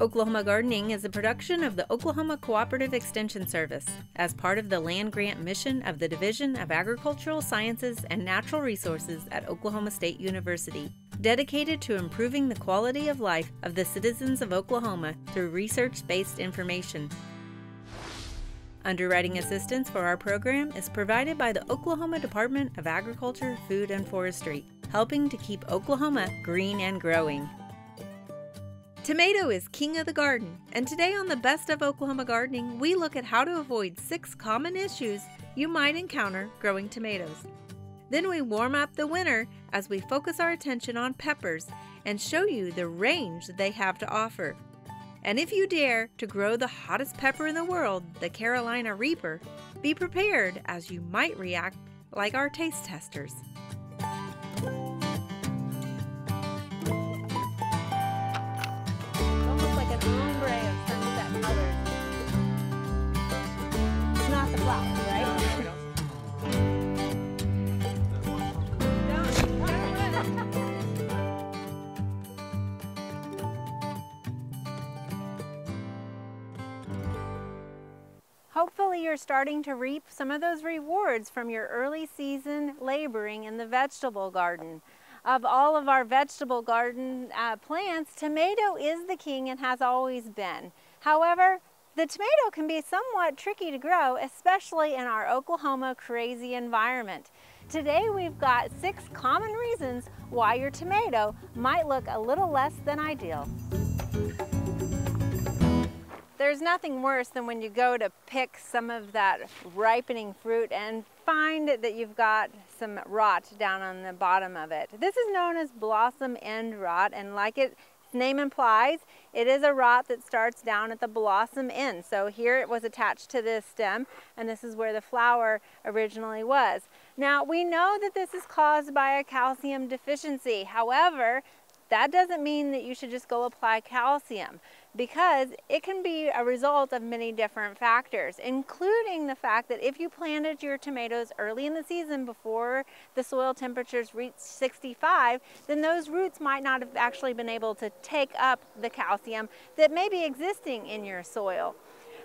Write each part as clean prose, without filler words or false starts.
Oklahoma Gardening is a production of the Oklahoma Cooperative Extension Service as part of the land grant mission of the Division of Agricultural Sciences and Natural Resources at Oklahoma State University, dedicated to improving the quality of life of the citizens of Oklahoma through research-based information. Underwriting assistance for our program is provided by the Oklahoma Department of Agriculture, Food, and Forestry, helping to keep Oklahoma green and growing. Tomato is king of the garden, and today on the Best of Oklahoma Gardening, we look at how to avoid 6 common issues you might encounter growing tomatoes. Then we warm up the winter as we focus our attention on peppers and show you the range they have to offer. And if you dare to grow the hottest pepper in the world, the Carolina Reaper, be prepared as you might react like our taste testers. Hopefully you're starting to reap some of those rewards from your early season laboring in the vegetable garden. Of all of our vegetable garden plants, tomato is the king and has always been. However, the tomato can be somewhat tricky to grow, especially in our Oklahoma crazy environment. Today we've got 6 common reasons why your tomato might look a little less than ideal. There's nothing worse than when you go to pick some of that ripening fruit and find that you've got some rot down on the bottom of it. This is known as blossom end rot, and like its name implies, it is a rot that starts down at the blossom end. So here it was attached to this stem, and this is where the flower originally was. Now we know that this is caused by a calcium deficiency. However, that doesn't mean that you should just go apply calcium, because it can be a result of many different factors, including the fact that if you planted your tomatoes early in the season before the soil temperatures reach 65, then those roots might not have actually been able to take up the calcium that may be existing in your soil.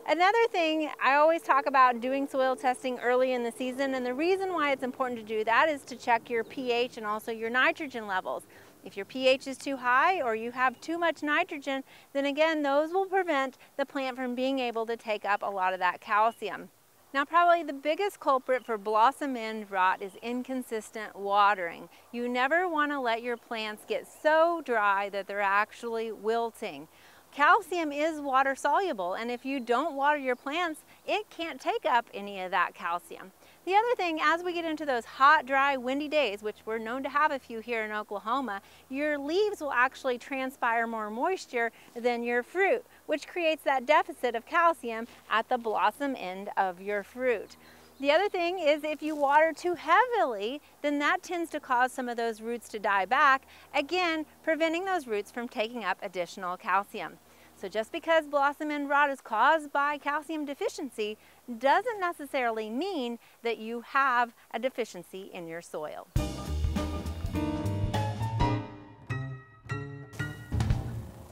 Another thing, I always talk about doing soil testing early in the season, and the reason why it's important to do that is to check your pH and also your nitrogen levels. If your pH is too high or you have too much nitrogen, then again, those will prevent the plant from being able to take up a lot of that calcium. Now, probably the biggest culprit for blossom end rot is inconsistent watering. You never want to let your plants get so dry that they're actually wilting. Calcium is water soluble, and if you don't water your plants, it can't take up any of that calcium. The other thing, as we get into those hot, dry, windy days, which we're known to have a few here in Oklahoma, your leaves will actually transpire more moisture than your fruit, which creates that deficit of calcium at the blossom end of your fruit. The other thing is, if you water too heavily, then that tends to cause some of those roots to die back, again, preventing those roots from taking up additional calcium. So just because blossom end rot is caused by calcium deficiency doesn't necessarily mean that you have a deficiency in your soil.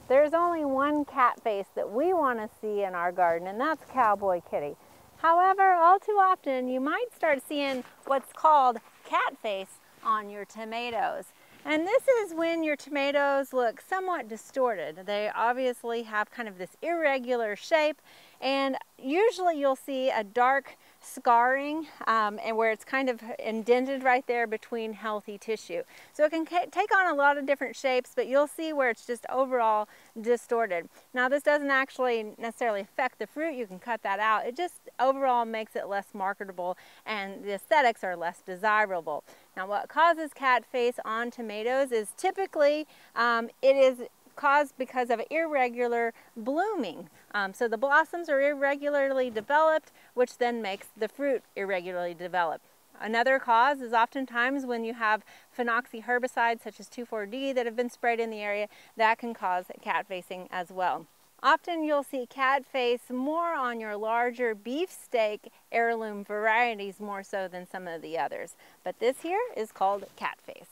There's only one cat face that we want to see in our garden, and that's Cowboy Kitty. However, all too often you might start seeing what's called cat face on your tomatoes. And this is when your tomatoes look somewhat distorted. They obviously have kind of this irregular shape, and usually you'll see a dark scarring and where it's kind of indented right there between healthy tissue. So it can take on a lot of different shapes, but you'll see where it's just overall distorted. Now, this doesn't actually necessarily affect the fruit. You can cut that out. It just overall makes it less marketable, and the aesthetics are less desirable. Now, what causes cat face on tomatoes is typically it is caused because of irregular blooming. So the blossoms are irregularly developed, which then makes the fruit irregularly developed. Another cause is oftentimes when you have phenoxy herbicides such as 2,4-D that have been sprayed in the area, that can cause cat facing as well. Often you'll see cat face more on your larger beefsteak heirloom varieties more so than some of the others. But this here is called cat face.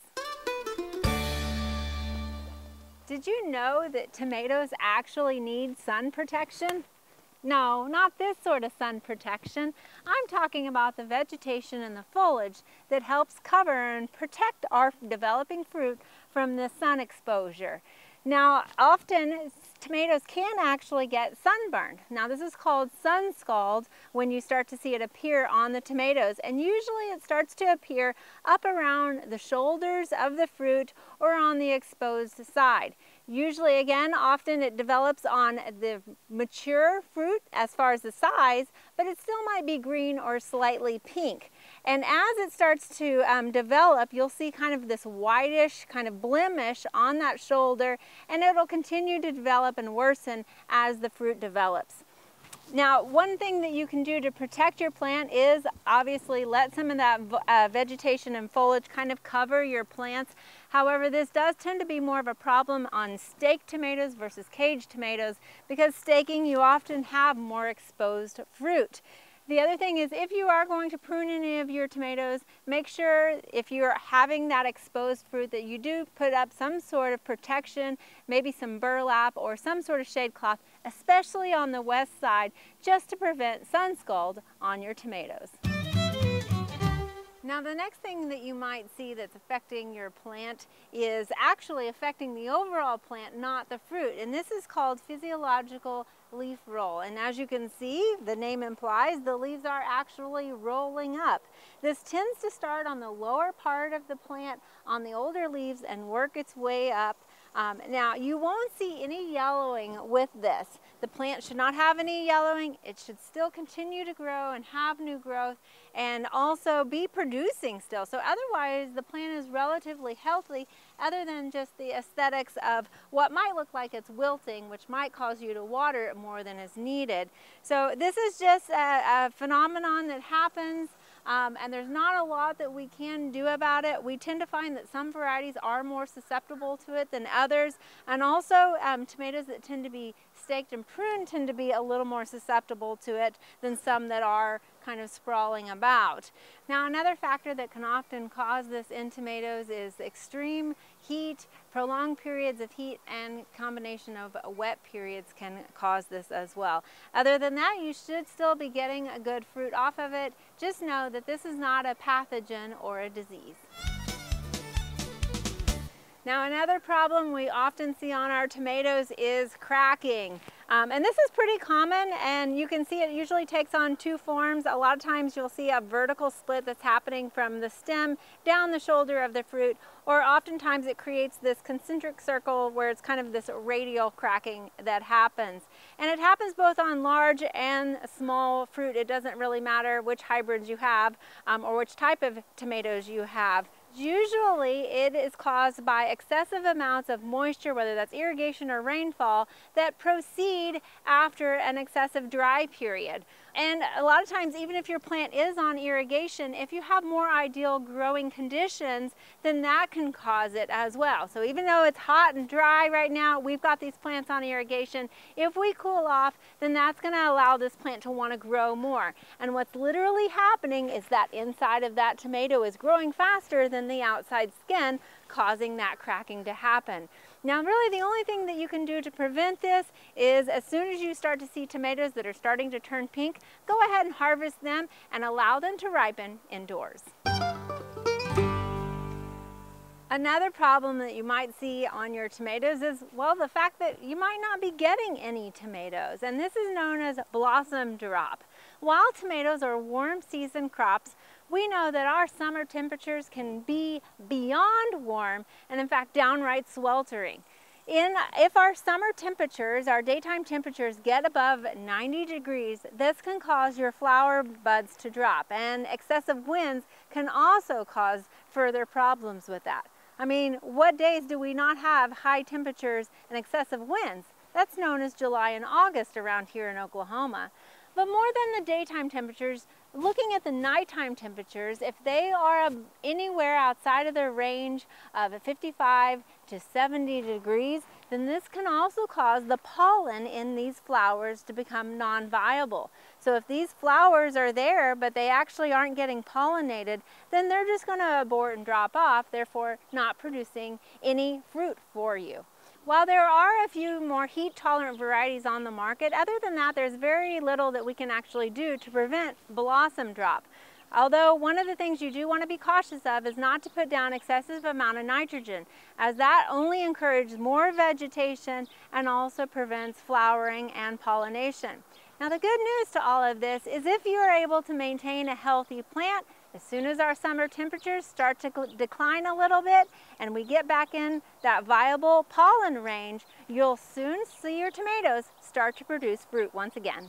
Did you know that tomatoes actually need sun protection? No, not this sort of sun protection. I'm talking about the vegetation and the foliage that helps cover and protect our developing fruit from the sun exposure. Now, often tomatoes can actually get sunburned. Now, this is called sun scald when you start to see it appear on the tomatoes, and usually it starts to appear up around the shoulders of the fruit or on the exposed side. Usually, again, often it develops on the mature fruit as far as the size, but it still might be green or slightly pink. And as it starts to develop, you'll see kind of this whitish kind of blemish on that shoulder, and it'll continue to develop and worsen as the fruit develops. Now, one thing that you can do to protect your plant is obviously let some of that vegetation and foliage kind of cover your plants. However, this does tend to be more of a problem on staked tomatoes versus caged tomatoes, because staking, you often have more exposed fruit. The other thing is, if you are going to prune any of your tomatoes, make sure if you're having that exposed fruit that you do put up some sort of protection, maybe some burlap or some sort of shade cloth, especially on the west side, just to prevent sun scald on your tomatoes. Now, the next thing that you might see that's affecting your plant is actually affecting the overall plant, not the fruit. And this is called physiological leaf roll. And as you can see, the name implies the leaves are actually rolling up. This tends to start on the lower part of the plant on the older leaves and work its way up. Now, you won't see any yellowing with this. The plant should not have any yellowing. It should still continue to grow and have new growth and also be producing still. So otherwise, the plant is relatively healthy, other than just the aesthetics of what might look like it's wilting, which might cause you to water it more than is needed. So this is just a phenomenon that happens. And there's not a lot that we can do about it. We tend to find that some varieties are more susceptible to it than others, and also tomatoes that tend to be staked and pruned tend to be a little more susceptible to it than some that are kind of sprawling about. Now, another factor that can often cause this in tomatoes is extreme heat, prolonged periods of heat, and combination of wet periods can cause this as well. Other than that, you should still be getting a good fruit off of it. Just know that this is not a pathogen or a disease. Now, another problem we often see on our tomatoes is cracking. And this is pretty common, and you can see it usually takes on two forms. A lot of times you'll see a vertical split that's happening from the stem down the shoulder of the fruit, or oftentimes it creates this concentric circle where it's kind of this radial cracking that happens. And it happens both on large and small fruit. It doesn't really matter which hybrids you have or which type of tomatoes you have. Usually it is caused by excessive amounts of moisture, whether that's irrigation or rainfall, that proceed after an excessive dry period. And a lot of times, even if your plant is on irrigation, if you have more ideal growing conditions, then that can cause it as well. So even though it's hot and dry right now, we've got these plants on irrigation. If we cool off, then that's going to allow this plant to want to grow more. And what's literally happening is that inside of that tomato is growing faster than the outside skin, causing that cracking to happen. Now, really the only thing that you can do to prevent this is, as soon as you start to see tomatoes that are starting to turn pink, go ahead and harvest them and allow them to ripen indoors. Another problem that you might see on your tomatoes is, well, the fact that you might not be getting any tomatoes, and this is known as blossom drop. While tomatoes are warm season crops, we know that our summer temperatures can be beyond warm and in fact downright sweltering. If our summer temperatures, our daytime temperatures, get above 90 degrees, this can cause your flower buds to drop, and excessive winds can also cause further problems with that. I mean, what days do we not have high temperatures and excessive winds? That's known as July and August around here in Oklahoma. But more than the daytime temperatures, looking at the nighttime temperatures, if they are anywhere outside of the range of 55 to 70 degrees, then this can also cause the pollen in these flowers to become non-viable. So if these flowers are there, but they actually aren't getting pollinated, then they're just going to abort and drop off, therefore not producing any fruit for you. While there are a few more heat-tolerant varieties on the market, other than that, there's very little that we can actually do to prevent blossom drop. Although one of the things you do want to be cautious of is not to put down excessive amount of nitrogen, as that only encourages more vegetation and also prevents flowering and pollination. Now the good news to all of this is if you are able to maintain a healthy plant, as soon as our summer temperatures start to decline a little bit and we get back in that viable pollen range, you'll soon see your tomatoes start to produce fruit once again.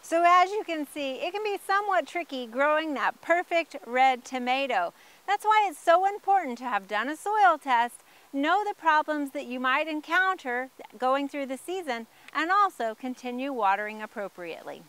So as you can see, it can be somewhat tricky growing that perfect red tomato. That's why it's so important to have done a soil test, know the problems that you might encounter going through the season, and also continue watering appropriately.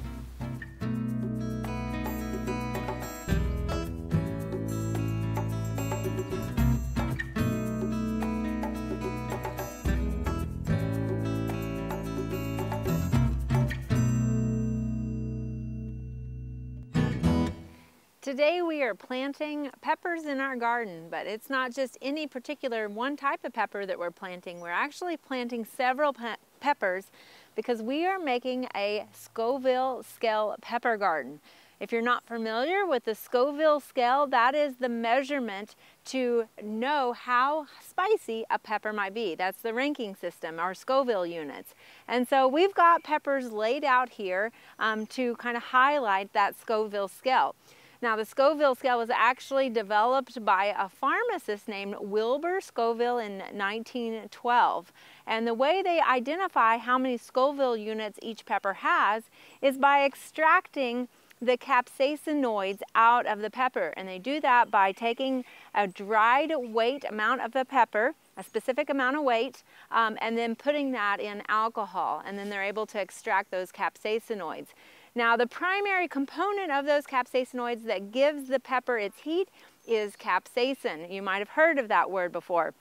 Today we are planting peppers in our garden, but it's not just any particular one type of pepper that we're planting. We're actually planting several peppers because we are making a Scoville scale pepper garden. If you're not familiar with the Scoville scale, that is the measurement to know how spicy a pepper might be. That's the ranking system, our Scoville units. And so we've got peppers laid out here to kind of highlight that Scoville scale. Now the Scoville scale was actually developed by a pharmacist named Wilbur Scoville in 1912. And the way they identify how many Scoville units each pepper has is by extracting the capsaicinoids out of the pepper. And they do that by taking a dried weight amount of the pepper, a specific amount of weight, and then putting that in alcohol. And then they're able to extract those capsaicinoids. Now the primary component of those capsaicinoids that gives the pepper its heat is capsaicin. You might have heard of that word before.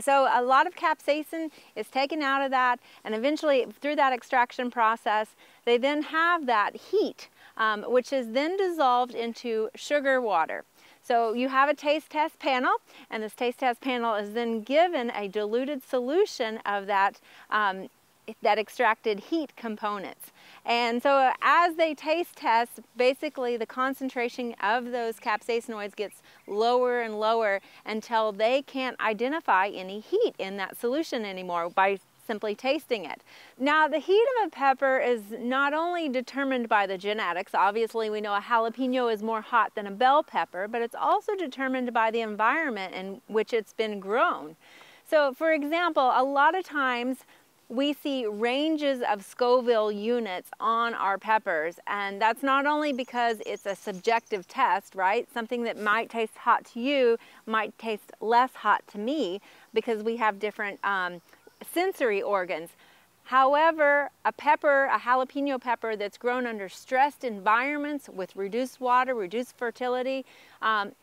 So a lot of capsaicin is taken out of that, and eventually through that extraction process they then have that heat which is then dissolved into sugar water. So you have a taste test panel, and this taste test panel is then given a diluted solution of that extracted heat components. And so as they taste test, basically the concentration of those capsaicinoids gets lower and lower until they can't identify any heat in that solution anymore by simply tasting it. Now the heat of a pepper is not only determined by the genetics. Obviously we know a jalapeno is more hot than a bell pepper, but it's also determined by the environment in which it's been grown. So for example, a lot of times we see ranges of Scoville units on our peppers, and that's not only because it's a subjective test, right? Something that might taste hot to you might taste less hot to me because we have different sensory organs. However, a jalapeno pepper that's grown under stressed environments with reduced water, reduced fertility,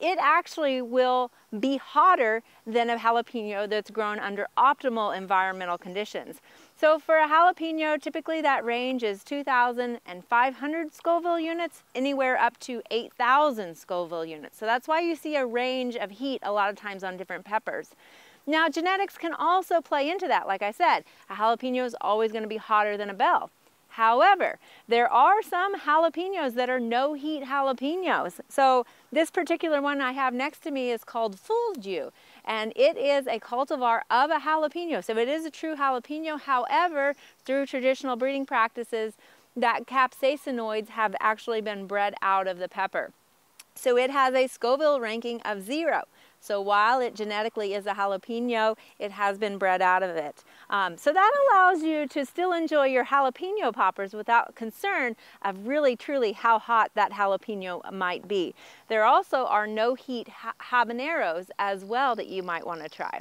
it actually will be hotter than a jalapeno that's grown under optimal environmental conditions. So for a jalapeno, typically that range is 2,500 Scoville units, anywhere up to 8,000 Scoville units. So that's why you see a range of heat a lot of times on different peppers. Now genetics can also play into that. Like I said, a jalapeno is always going to be hotter than a bell. However, there are some jalapenos that are no heat jalapenos. So this particular one I have next to me is called Fulju, and it is a cultivar of a jalapeno. So it is a true jalapeno. However, through traditional breeding practices, that capsaicinoids have actually been bred out of the pepper. So it has a Scoville ranking of 0. So while it genetically is a jalapeno, it has been bred out of it. So that allows you to still enjoy your jalapeno poppers without concern of really truly how hot that jalapeno might be. There also are no heat habaneros as well that you might want to try.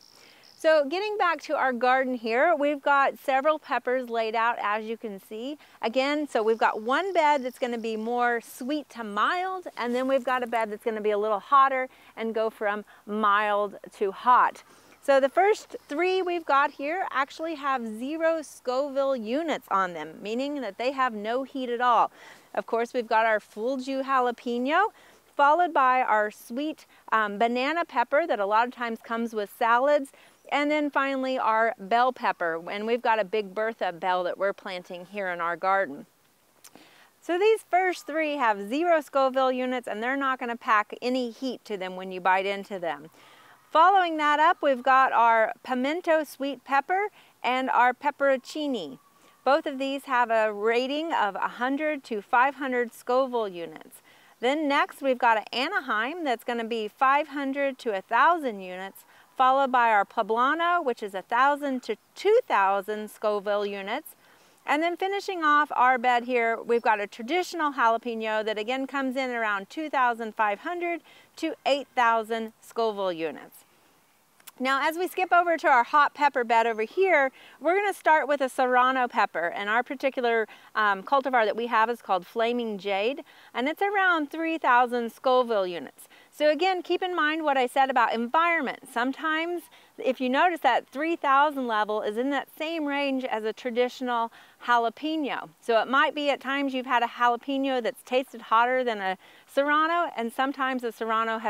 So getting back to our garden here, we've got several peppers laid out, as you can see. Again, so we've got one bed that's going to be more sweet to mild, and then we've got a bed that's going to be a little hotter and go from mild to hot. So the first 3 we've got here actually have 0 Scoville units on them, meaning that they have no heat at all. Of course, we've got our Fulju jalapeno, followed by our sweet banana pepper that a lot of times comes with salads. And then finally our bell pepper, and we've got a big Bertha bell that we're planting here in our garden. So these first three have 0 Scoville units, and they're not going to pack any heat to them when you bite into them. Following that up, we've got our pimento sweet pepper and our pepperoncini. Both of these have a rating of 100 to 500 Scoville units. Then next we've got an Anaheim that's going to be 500 to 1,000 units, followed by our poblano, which is 1,000 to 2,000 Scoville units. And then finishing off our bed here, we've got a traditional jalapeno that again comes in around 2,500 to 8,000 Scoville units. Now, as we skip over to our hot pepper bed over here, we're going to start with a serrano pepper, and our particular cultivar that we have is called Flaming Jade, and it's around 3,000 Scoville units. So again, keep in mind what I said about environment. Sometimes, if you notice, that 3,000 level is in that same range as a traditional jalapeno. So it might be at times you've had a jalapeno that's tasted hotter than a serrano, and sometimes a serrano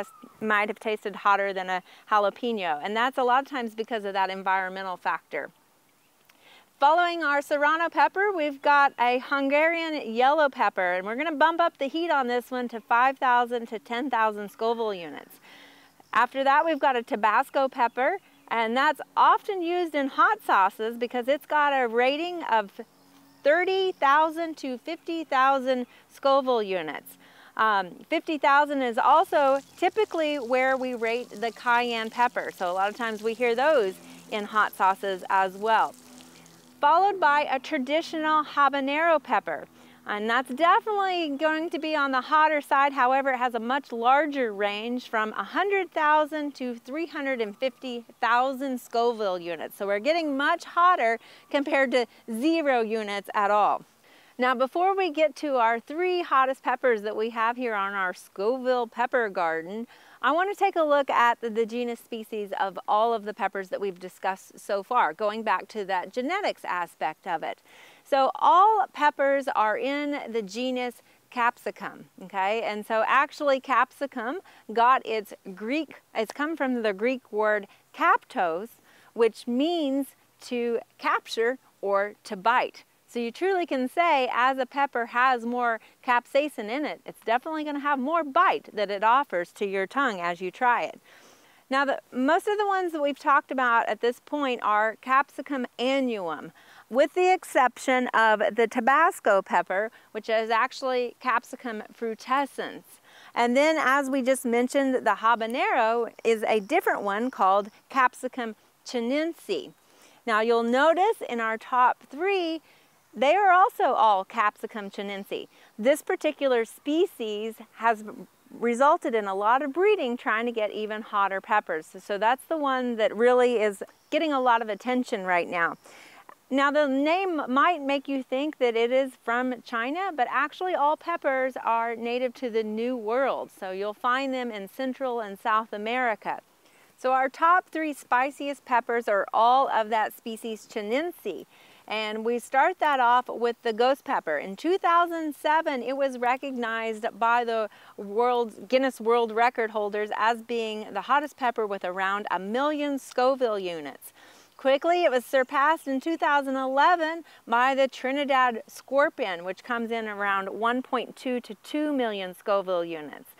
might have tasted hotter than a jalapeno. And that's a lot of times because of that environmental factor. Following our serrano pepper, we've got a Hungarian yellow pepper, and we're going to bump up the heat on this one to 5,000 to 10,000 Scoville units. After that, we've got a Tabasco pepper, and that's often used in hot sauces because it's got a rating of 30,000 to 50,000 Scoville units. 50,000 is also typically where we rate the cayenne pepper, so a lot of times we hear those in hot sauces as well. Followed by a traditional habanero pepper, and that's definitely going to be on the hotter side. However, it has a much larger range from 100,000 to 350,000 Scoville units. So we're getting much hotter compared to 0 units at all. Now, before we get to our 3 hottest peppers that we have here on our Scoville pepper garden, I want to take a look at the genus species of all of the peppers that we've discussed so far, going back to that genetics aspect of it. So all peppers are in the genus Capsicum, okay? And so actually capsicum got it's come from the Greek word kaptos, which means to capture or to bite. So you truly can say, as a pepper has more capsaicin in it, it's definitely going to have more bite that it offers to your tongue as you try it. Now, most of the ones that we've talked about at this point are Capsicum annuum, with the exception of the Tabasco pepper, which is actually Capsicum frutescens. And then, as we just mentioned, the habanero is a different one called Capsicum chinense. Now, you'll notice in our top 3, they are also all Capsicum chinense. This particular species has resulted in a lot of breeding trying to get even hotter peppers. So that's the one that really is getting a lot of attention right now. Now, the name might make you think that it is from China, but actually all peppers are native to the New World. So you'll find them in Central and South America. So our top 3 spiciest peppers are all of that species chinense. And we start that off with the ghost pepper. In 2007, it was recognized by the Guinness World Record holders as being the hottest pepper with around 1 million Scoville units. Quickly, it was surpassed in 2011 by the Trinidad scorpion, which comes in around 1.2 to 2 million Scoville units.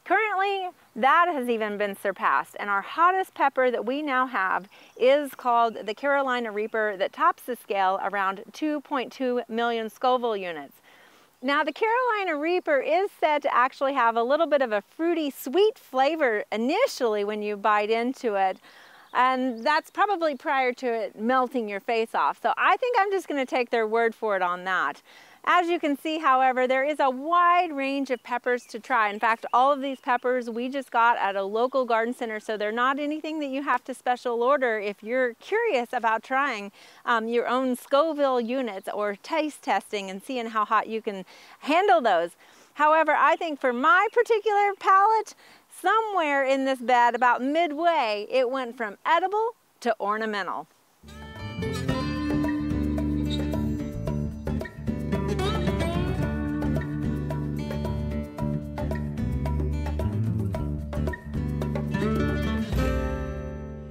Currently, that has even been surpassed, and our hottest pepper that we now have is called the Carolina Reaper, that tops the scale around 2.2 million Scoville units. Now, the Carolina Reaper is said to actually have a little bit of a fruity, sweet flavor initially when you bite into it, and that's probably prior to it melting your face off. So I think I'm just going to take their word for it on that. As you can see, however, there is a wide range of peppers to try. In fact, all of these peppers we just got at a local garden center, so they're not anything that you have to special order if you're curious about trying your own Scoville units or taste testing and seeing how hot you can handle those. However, I think for my particular palate, somewhere in this bed, about midway, it went from edible to ornamental.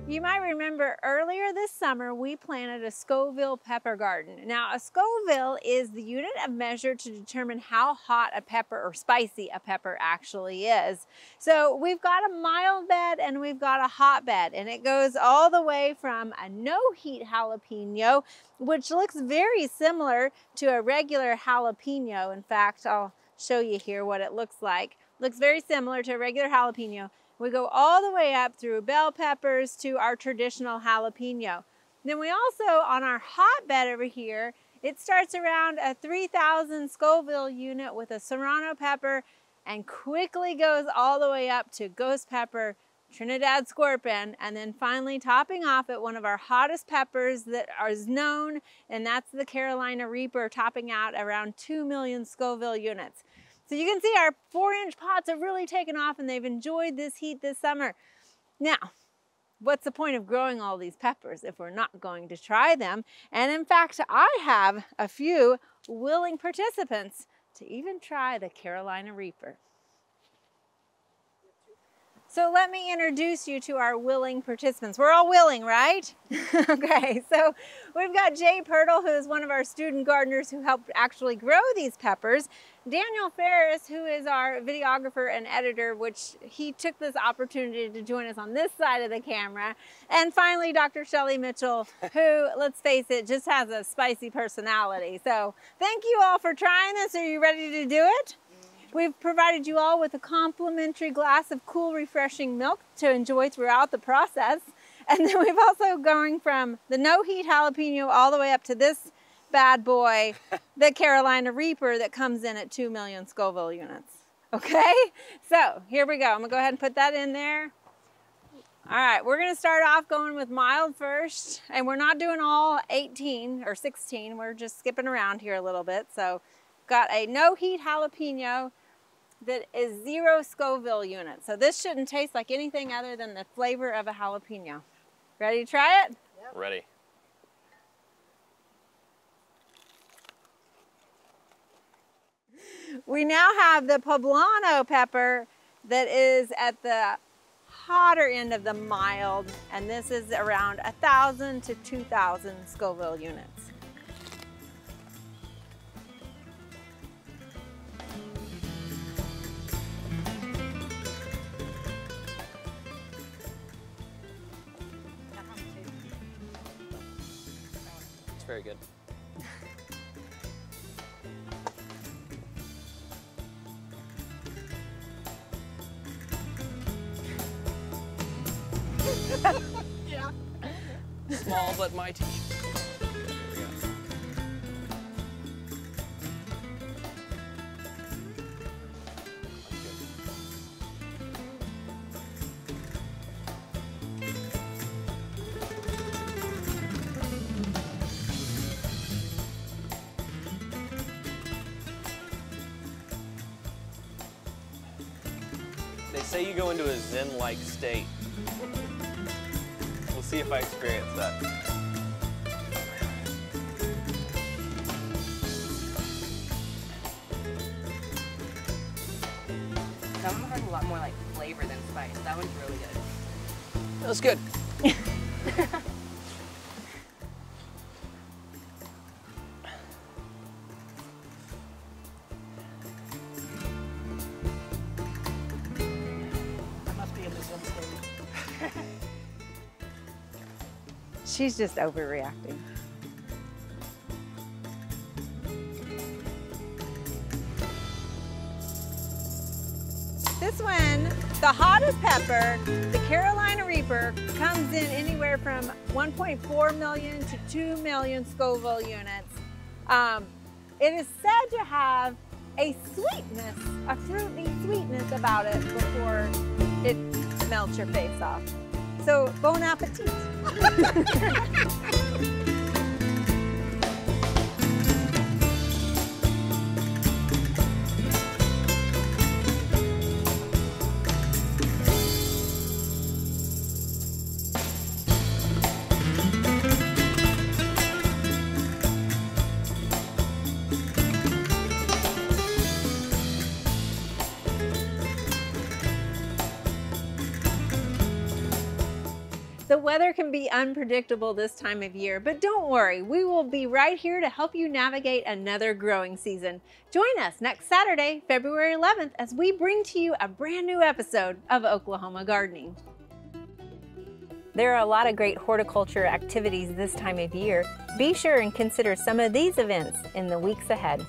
You might remember remember earlier this summer, we planted a Scoville pepper garden. Now, a Scoville is the unit of measure to determine how hot a pepper or spicy a pepper actually is. So we've got a mild bed and we've got a hot bed, and it goes all the way from a no-heat jalapeno, which looks very similar to a regular jalapeno. In fact, I'll show you here what it looks like. Looks very similar to a regular jalapeno. We go all the way up through bell peppers to our traditional jalapeno. Then we also, on our hotbed over here, it starts around a 3,000 Scoville unit with a serrano pepper and quickly goes all the way up to ghost pepper, Trinidad scorpion, and then finally topping off at one of our hottest peppers that is known, and that's the Carolina Reaper, topping out around 2 million Scoville units. So you can see our 4-inch pots have really taken off and they've enjoyed this heat this summer. Now, what's the point of growing all these peppers if we're not going to try them? And in fact, I have a few willing participants to even try the Carolina Reaper. So let me introduce you to our willing participants. We're all willing, right? Okay, so we've got Jay Pirtle, who is one of our student gardeners who helped actually grow these peppers. Daniel Ferris, who is our videographer and editor, which he took this opportunity to join us on this side of the camera. And finally, Dr. Shelley Mitchell, who, let's face it, just has a spicy personality. So thank you all for trying this. Are you ready to do it? We've provided you all with a complimentary glass of cool, refreshing milk to enjoy throughout the process. And then we've also going from the no-heat jalapeno all the way up to this bad boy, the Carolina Reaper, that comes in at 2 million Scoville units. Okay, so here we go. I'm gonna go ahead and put that in there. All right, we're gonna start off going with mild first, and we're not doing all 18 or 16. We're just skipping around here a little bit. So got a no-heat jalapeno that is 0 Scoville units. So this shouldn't taste like anything other than the flavor of a jalapeno. Ready to try it? Yep. Ready. We now have the poblano pepper that is at the hotter end of the mild, and this is around 1,000 to 2,000 Scoville units. It's very good. Yeah. Small but mighty. They say you go into a zen-like state. We'll see if I experience that. That one has a lot more like flavor than spice. That one's really good. That was good. She's just overreacting. This one, the hottest pepper, the Carolina Reaper, comes in anywhere from 1.4 million to 2 million Scoville units. It is said to have a sweetness, a fruity sweetness about it before it melts your face off. So, bon appetit. The weather can be unpredictable this time of year, but don't worry, we will be right here to help you navigate another growing season. Join us next Saturday, February 11th, as we bring to you a brand new episode of Oklahoma Gardening. There are a lot of great horticulture activities this time of year. Be sure and consider some of these events in the weeks ahead.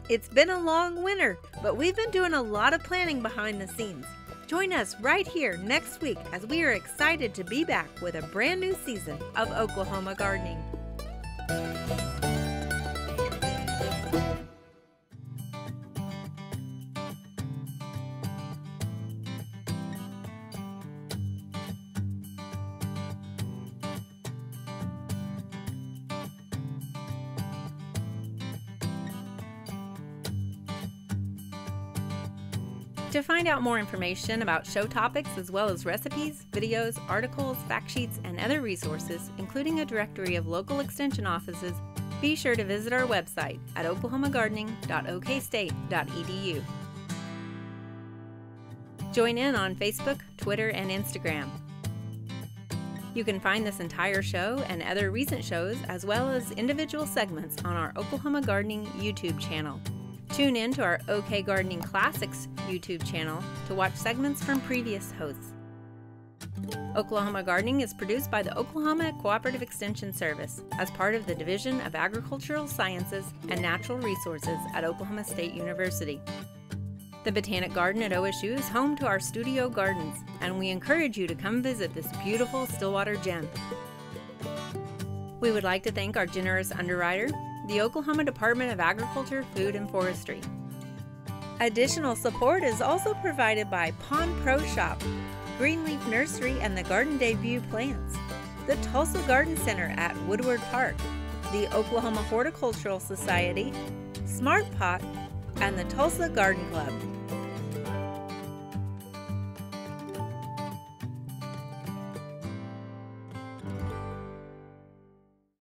It's been a long winter, but we've been doing a lot of planning behind the scenes. Join us right here next week as we are excited to be back with a brand new season of Oklahoma Gardening. To find out more information about show topics as well as recipes, videos, articles, fact sheets, and other resources, including a directory of local extension offices, be sure to visit our website at oklahomagardening.okstate.edu. Join in on Facebook, Twitter, and Instagram. You can find this entire show and other recent shows as well as individual segments on our Oklahoma Gardening YouTube channel. Tune in to our OK Gardening Classics YouTube channel to watch segments from previous hosts. Oklahoma Gardening is produced by the Oklahoma Cooperative Extension Service as part of the Division of Agricultural Sciences and Natural Resources at Oklahoma State University. The Botanic Garden at OSU is home to our studio gardens, and we encourage you to come visit this beautiful Stillwater gem. We would like to thank our generous underwriter, the Oklahoma Department of Agriculture, Food, and Forestry. Additional support is also provided by Pond Pro Shop, Greenleaf Nursery and the Garden Debut Plants, the Tulsa Garden Center at Woodward Park, the Oklahoma Horticultural Society, Smart Pot, and the Tulsa Garden Club.